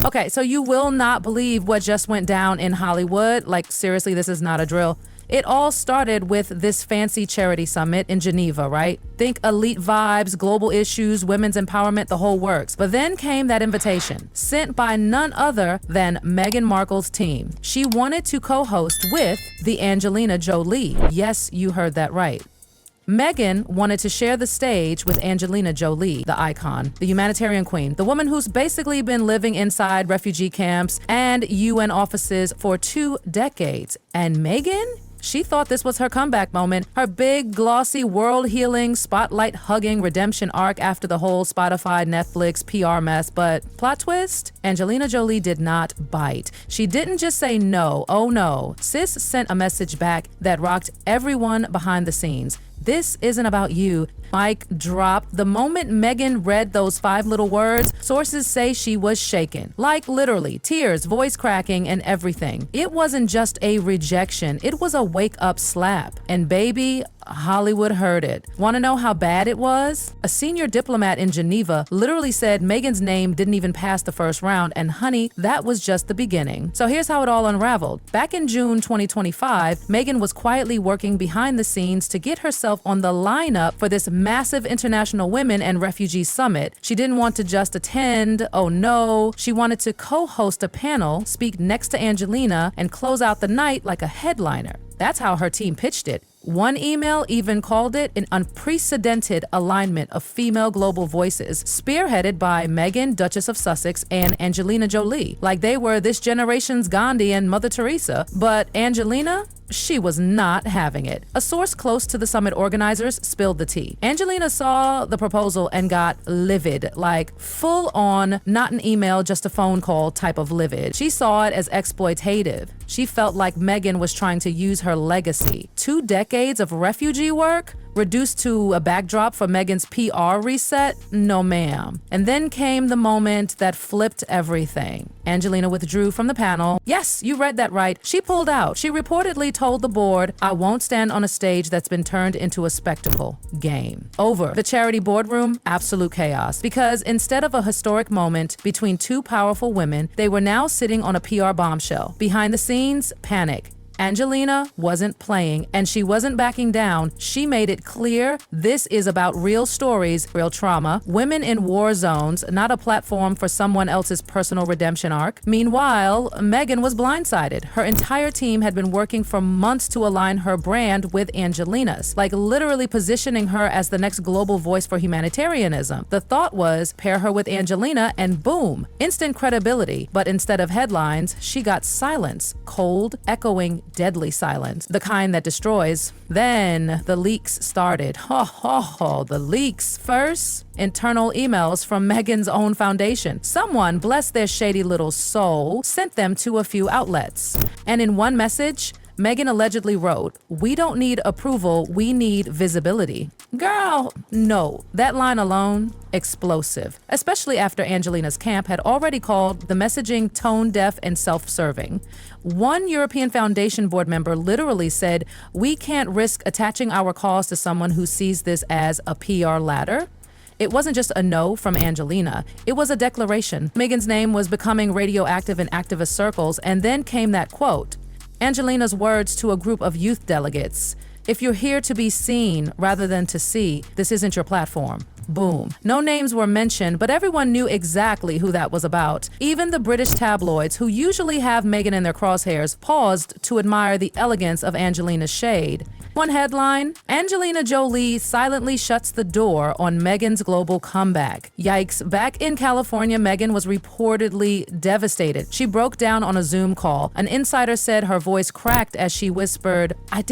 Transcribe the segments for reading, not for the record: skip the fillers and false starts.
Okay, so you will not believe what just went down in Hollywood. Like, seriously, this is not a drill. It all started with this fancy charity summit in Geneva, right? Think elite vibes, global issues, women's empowerment, the whole works. But then came that invitation, sent by none other than Meghan Markle's team. She wanted to co-host with the Angelina Jolie. Yes, you heard that right. Meghan wanted to share the stage with Angelina Jolie, the icon, the humanitarian queen, the woman who's basically been living inside refugee camps and UN offices for 2 decades. And Meghan? She thought this was her comeback moment, her big, glossy, world-healing, spotlight-hugging redemption arc after the whole Spotify, Netflix, PR mess. But plot twist? Angelina Jolie did not bite. She didn't just say no, oh no. Sis sent a message back that rocked everyone behind the scenes. This isn't about you. Mic drop. The moment Meghan read those 5 little words, sources say she was shaken. Like literally, tears, voice cracking, and everything. It wasn't just a rejection, it was a wake-up slap. And baby, Hollywood heard it. Want to know how bad it was? A senior diplomat in Geneva literally said Meghan's name didn't even pass the first round, and honey, that was just the beginning. So here's how it all unraveled. Back in June 2025, Meghan was quietly working behind the scenes to get herself on the lineup for this massive international women and refugee summit. She didn't want to just attend, oh no. She wanted to co-host a panel, speak next to Angelina, and close out the night like a headliner. That's how her team pitched it. One email even called it an unprecedented alignment of female global voices, spearheaded by Meghan, Duchess of Sussex, and Angelina Jolie, like they were this generation's Gandhi and Mother Teresa. But Angelina? She was not having it. A source close to the summit organizers spilled the tea. Angelina saw the proposal and got livid, like full on, not an email, just a phone call type of livid. She saw it as exploitative. She felt like Meghan was trying to use her legacy. 2 decades of refugee work reduced to a backdrop for Meghan's PR reset? No, ma'am. And then came the moment that flipped everything. Angelina withdrew from the panel. Yes, you read that right. She pulled out. She reportedly told the board, I won't stand on a stage that's been turned into a spectacle. Game over. The charity boardroom, absolute chaos. Because instead of a historic moment between 2 powerful women, they were now sitting on a PR bombshell. Behind the scenes, panic. Angelina wasn't playing, and she wasn't backing down. She made it clear this is about real stories, real trauma, women in war zones, not a platform for someone else's personal redemption arc. Meanwhile, Meghan was blindsided. Her entire team had been working for months to align her brand with Angelina's, like literally positioning her as the next global voice for humanitarianism. The thought was pair her with Angelina and boom, instant credibility. But instead of headlines, she got silence, cold, echoing, deadly silence, the kind that destroys. Then the leaks started. The leaks. First, internal emails from Meghan's own foundation. Someone, bless their shady little soul, sent them to a few outlets. And in one message, Meghan allegedly wrote, "We don't need approval, we need visibility." Girl, no. That line alone, explosive. Especially after Angelina's camp had already called the messaging tone-deaf and self-serving. One European Foundation board member literally said, "We can't risk attaching our cause to someone who sees this as a PR ladder." It wasn't just a no from Angelina. It was a declaration. Meghan's name was becoming radioactive in activist circles, and then came that quote. Angelina's words to a group of youth delegates, "If you're here to be seen rather than to see, this isn't your platform." Boom. No names were mentioned, but everyone knew exactly who that was about. Even the British tabloids, who usually have Meghan in their crosshairs, paused to admire the elegance of Angelina's shade. One headline, Angelina Jolie silently shuts the door on Meghan's global comeback. Yikes. Back in California, Meghan was reportedly devastated. She broke down on a Zoom call. An insider said her voice cracked as she whispered, I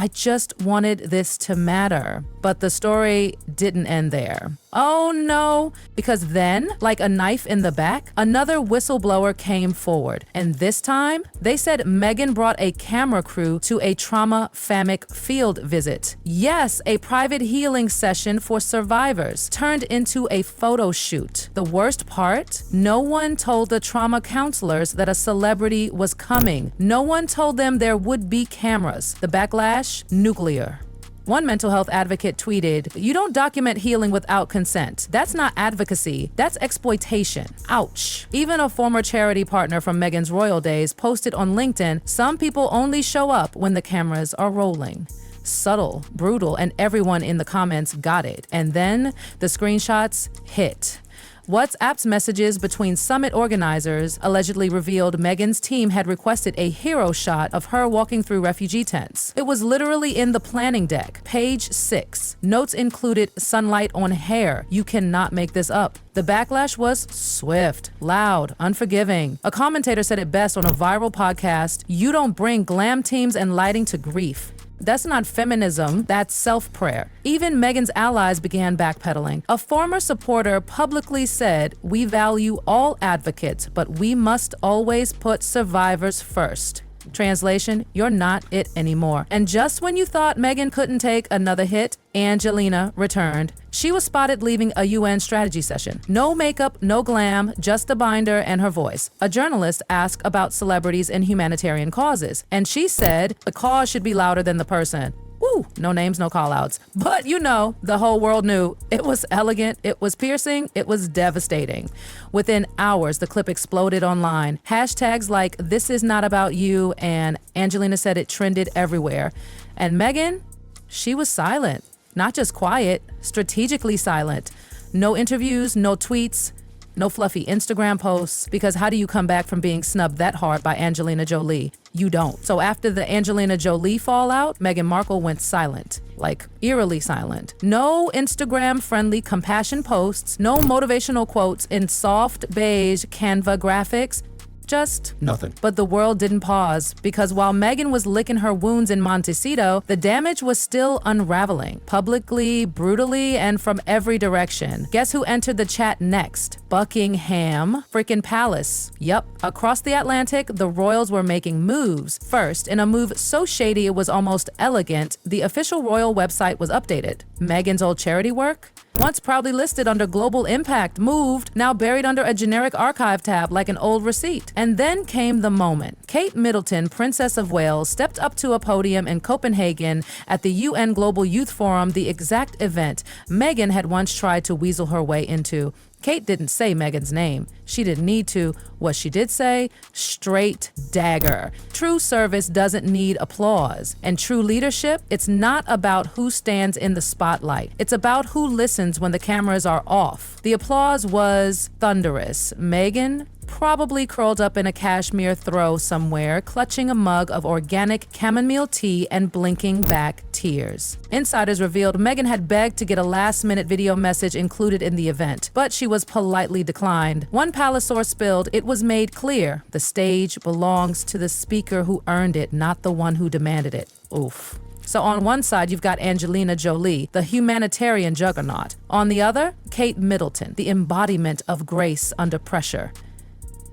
just wanted this to matter." But the story didn't end there. Oh no, because then, like a knife in the back, another whistleblower came forward. And this time, they said Meghan brought a camera crew to a trauma-famic field visit. Yes, a private healing session for survivors turned into a photo shoot. The worst part, no one told the trauma counselors that a celebrity was coming. No one told them there would be cameras. The backlash, nuclear. One mental health advocate tweeted, "You don't document healing without consent. That's not advocacy, that's exploitation." Ouch. Even a former charity partner from Meghan's royal days posted on LinkedIn, "Some people only show up when the cameras are rolling." Subtle, brutal, and everyone in the comments got it. And then the screenshots hit. WhatsApp's messages between summit organizers allegedly revealed Meghan's team had requested a hero shot of her walking through refugee tents. It was literally in the planning deck. Page 6. Notes included sunlight on hair. You cannot make this up. The backlash was swift, loud, unforgiving. A commentator said it best on a viral podcast, "You don't bring glam teams and lighting to grief." That's not feminism, that's self-prayer. Even Meghan's allies began backpedaling. A former supporter publicly said, "We value all advocates, but we must always put survivors first." Translation, you're not it anymore. And just when you thought Meghan couldn't take another hit, Angelina returned. She was spotted leaving a UN strategy session. No makeup, no glam, just a binder and her voice. A journalist asked about celebrities and humanitarian causes, and she said, "The cause should be louder than the person." Woo, no names, no callouts. But you know, the whole world knew. It was elegant, it was piercing, it was devastating. Within hours, the clip exploded online. Hashtags like "This is not about you" and Angelina said it trended everywhere. And Meghan, she was silent. Not just quiet, strategically silent. No interviews, no tweets, no fluffy Instagram posts, because how do you come back from being snubbed that hard by Angelina Jolie? You don't. So after the Angelina Jolie fallout, Meghan Markle went silent, like eerily silent. No Instagram-friendly compassion posts, no motivational quotes in soft beige Canva graphics. Just nothing. But the world didn't pause, because while Meghan was licking her wounds in Montecito, the damage was still unraveling, publicly, brutally, and from every direction. Guess who entered the chat next? Buckingham freaking Palace. Yup, across the Atlantic, the royals were making moves. First, in a move so shady it was almost elegant, the official royal website was updated. Meghan's old charity work? Once proudly listed under Global Impact, moved, now buried under a generic archive tab like an old receipt. And then came the moment. Kate Middleton, Princess of Wales, stepped up to a podium in Copenhagen at the UN Global Youth Forum, the exact event Meghan had once tried to weasel her way into. Kate didn't say Meghan's name. She didn't need to. What she did say, straight dagger. True service doesn't need applause. And true leadership, it's not about who stands in the spotlight. It's about who listens when the cameras are off. The applause was thunderous. Meghan probably curled up in a cashmere throw somewhere, clutching a mug of organic chamomile tea and blinking back tears. Insiders revealed Meghan had begged to get a last-minute video message included in the event, but she was politely declined. One palace source spilled, it was made clear the stage belongs to the speaker who earned it, not the one who demanded it. Oof. So on one side, you've got Angelina Jolie, the humanitarian juggernaut. On the other, Kate Middleton, the embodiment of grace under pressure.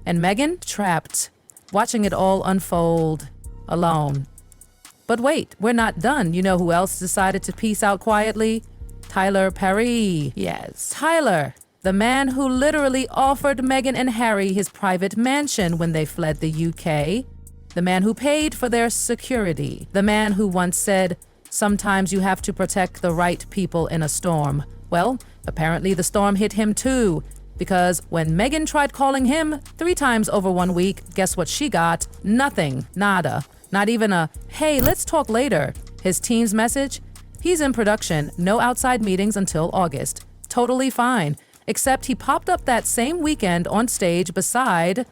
And Meghan, trapped, watching it all unfold, alone. But wait, we're not done. You know who else decided to peace out quietly? Tyler Perry. Yes, Tyler, the man who literally offered Meghan and Harry his private mansion when they fled the UK. The man who paid for their security. The man who once said, "Sometimes you have to protect the right people in a storm." Well, apparently the storm hit him too. Because when Meghan tried calling him 3 times over 1 week, guess what she got? Nothing. Nada. Not even a, "Hey, let's talk later." His team's message? He's in production, no outside meetings until August. Totally fine. Except he popped up that same weekend on stage beside,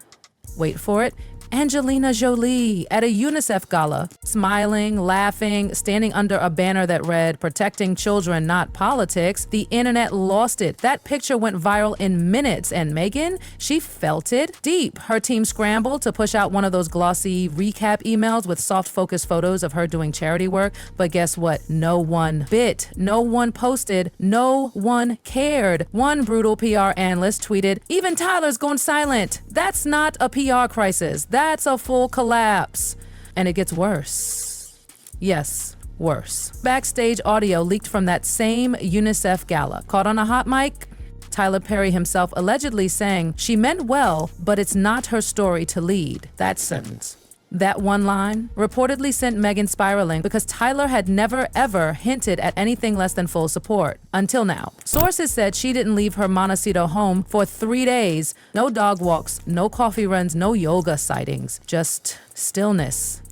wait for it, Angelina Jolie at a UNICEF gala, smiling, laughing, standing under a banner that read, "Protecting children, not politics." The internet lost it. That picture went viral in minutes, and Meghan, she felt it deep. Her team scrambled to push out one of those glossy recap emails with soft focus photos of her doing charity work, but guess what? No one bit. No one posted. No one cared. One brutal PR analyst tweeted, "Even Tyler's gone silent." That's not a PR crisis. That's a full collapse. And it gets worse. Yes, worse. Backstage audio leaked from that same UNICEF gala. Caught on a hot mic? Tyler Perry himself allegedly saying, "She meant well, but it's not her story to lead." That sentence. That one line reportedly sent Meghan spiraling because Tyler had never ever hinted at anything less than full support. Until now. Sources said she didn't leave her Montecito home for 3 days. No dog walks, no coffee runs, no yoga sightings. Just stillness.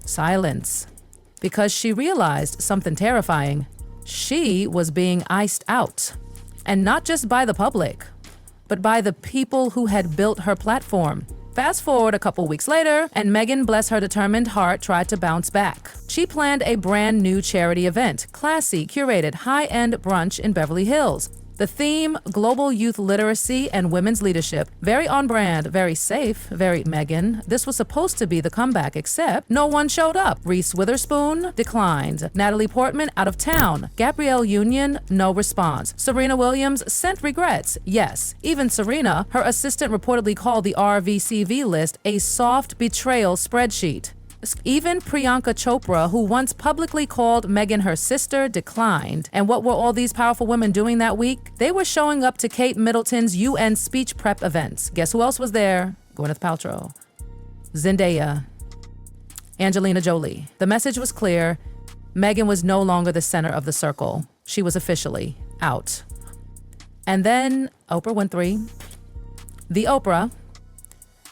Silence. Because she realized something terrifying. She was being iced out. And not just by the public, but by the people who had built her platform. Fast forward a couple weeks later, and Meghan, bless her determined heart, tried to bounce back. She planned a brand new charity event, classy, curated, high-end brunch in Beverly Hills. The theme, global youth literacy and women's leadership. Very on brand, very safe, very Meghan. This was supposed to be the comeback, except no one showed up. Reese Witherspoon declined. Natalie Portman out of town. Gabrielle Union, no response. Serena Williams sent regrets, yes. Even Serena, her assistant reportedly called the RVCV list a soft betrayal spreadsheet. Even Priyanka Chopra, who once publicly called Meghan her sister, declined. And what were all these powerful women doing that week? They were showing up to Kate Middleton's UN speech prep events. Guess who else was there? Gwyneth Paltrow, Zendaya, Angelina Jolie. The message was clear. Meghan was no longer the center of the circle. She was officially out. And then Oprah Winfrey. The Oprah.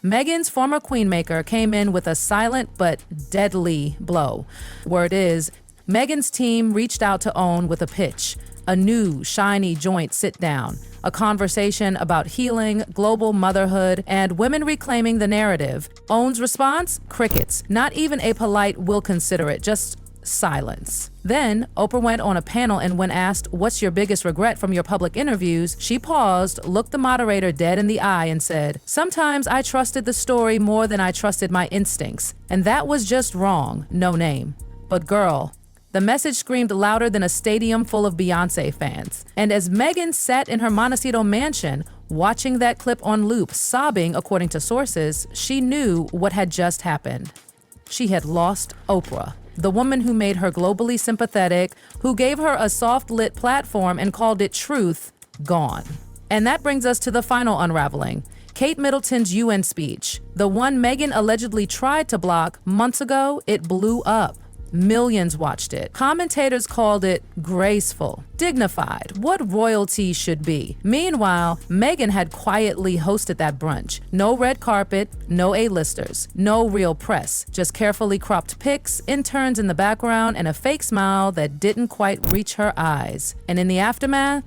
Meghan's former queenmaker came in with a silent but deadly blow. Word is, Meghan's team reached out to OWN with a pitch, a new, shiny joint sit-down, a conversation about healing, global motherhood, and women reclaiming the narrative. OWN's response? Crickets. Not even a polite "we'll consider it," just silence. Then, Oprah went on a panel, and when asked, "What's your biggest regret from your public interviews?" she paused, looked the moderator dead in the eye, and said, "Sometimes I trusted the story more than I trusted my instincts, and that was just wrong, no name. But girl," the message screamed louder than a stadium full of Beyoncé fans. And as Meghan sat in her Montecito mansion, watching that clip on loop, sobbing according to sources, she knew what had just happened. She had lost Oprah. The woman who made her globally sympathetic, who gave her a soft-lit platform and called it truth, gone. And that brings us to the final unraveling. Kate Middleton's UN speech. The one Meghan allegedly tried to block months ago, it blew up. Millions watched it. Commentators called it graceful, dignified, what royalty should be. Meanwhile, Meghan had quietly hosted that brunch. No red carpet, no A-listers, no real press, just carefully cropped pics, interns in the background, and a fake smile that didn't quite reach her eyes. And in the aftermath,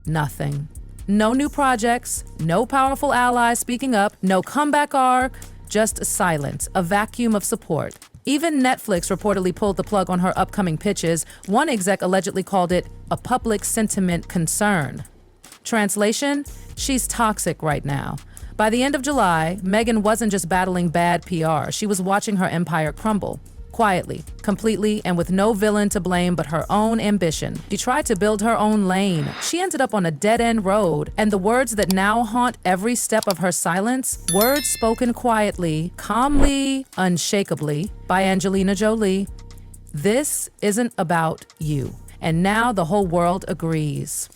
nothing. No new projects, no powerful allies speaking up, no comeback arc, just silence, a vacuum of support. Even Netflix reportedly pulled the plug on her upcoming pitches. One exec allegedly called it a public sentiment concern. Translation? She's toxic right now. By the end of July, Meghan wasn't just battling bad PR. She was watching her empire crumble. Quietly, completely, and with no villain to blame but her own ambition. She tried to build her own lane. She ended up on a dead-end road, and the words that now haunt every step of her silence, words spoken quietly, calmly, unshakably, by Angelina Jolie. This isn't about you. And now the whole world agrees.